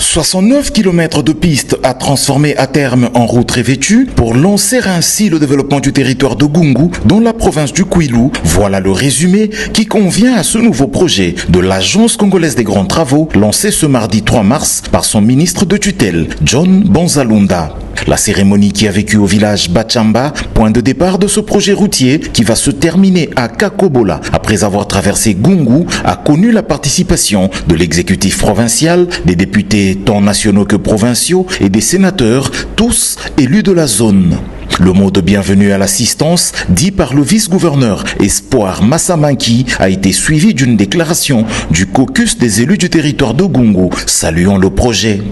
69 km de pistes à transformer à terme en route revêtue pour lancer ainsi le développement du territoire de Gungu dans la province du Kwilu. Voilà le résumé qui convient à ce nouveau projet de l'Agence congolaise des grands travaux lancé ce mardi 3 mars par son ministre de tutelle, John Bonzalunda. La cérémonie qui a vécu au village Bachamba, point de départ de ce projet routier qui va se terminer à Kakobola après avoir traversé Gungu, a connu la participation de l'exécutif provincial, des députés tant nationaux que provinciaux et des sénateurs, tous élus de la zone. Le mot de bienvenue à l'assistance, dit par le vice-gouverneur Espoir Massamanki, a été suivi d'une déclaration du caucus des élus du territoire de Gungu, saluant le projet.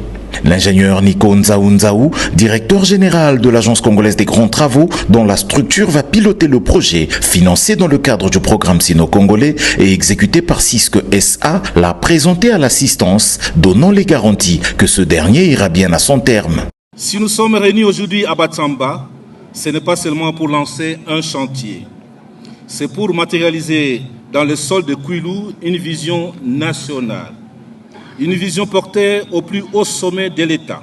L'ingénieur Nico Nzaou, directeur général de l'Agence congolaise des grands travaux, dont la structure va piloter le projet, financé dans le cadre du programme sino-congolais et exécuté par Cisco SA, l'a présenté à l'assistance, donnant les garanties que ce dernier ira bien à son terme. Si nous sommes réunis aujourd'hui à Batsamba, ce n'est pas seulement pour lancer un chantier. C'est pour matérialiser dans le sol de Kwilu une vision nationale. Une vision portée au plus haut sommet de l'État.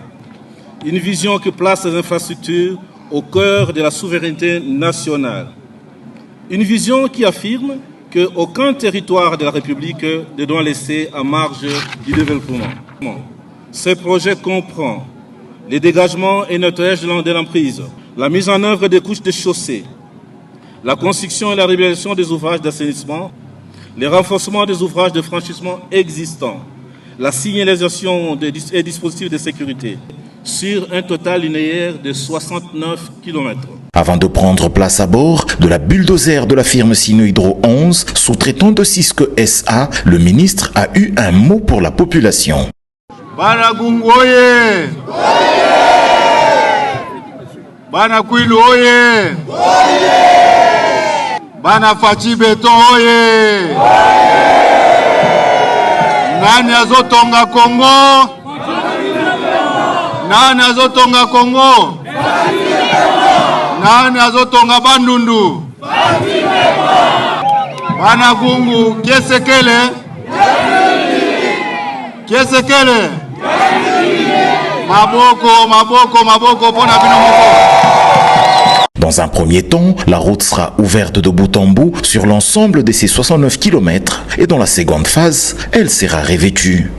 Une vision qui place les infrastructures au cœur de la souveraineté nationale. Une vision qui affirme qu'aucun territoire de la République ne doit laisser à marge du développement. Ce projet comprend les dégagements et nettoyage de l'emprise, la mise en œuvre des couches de chaussée, la construction et la réalisation des ouvrages d'assainissement, les renforcements des ouvrages de franchissement existants, la signalisation des dispositifs de sécurité sur un total linéaire de 69 km. Avant de prendre place à bord de la bulldozer de la firme Sino-Hydro 11, sous-traitant de Cisco SA, le ministre a eu un mot pour la population. Bana Gungu oye! Bana Kwilu oye! Bana Fachi Beton oye! Nani azotonga Congo? Nani azotonga Congo? Nani azotonga Bandundu? Bana Gungu Kiesekele? Kiesekele? Maboko, pona bino moko. Dans un premier temps, la route sera ouverte de bout en bout sur l'ensemble de ces 69 km et dans la seconde phase, elle sera revêtue.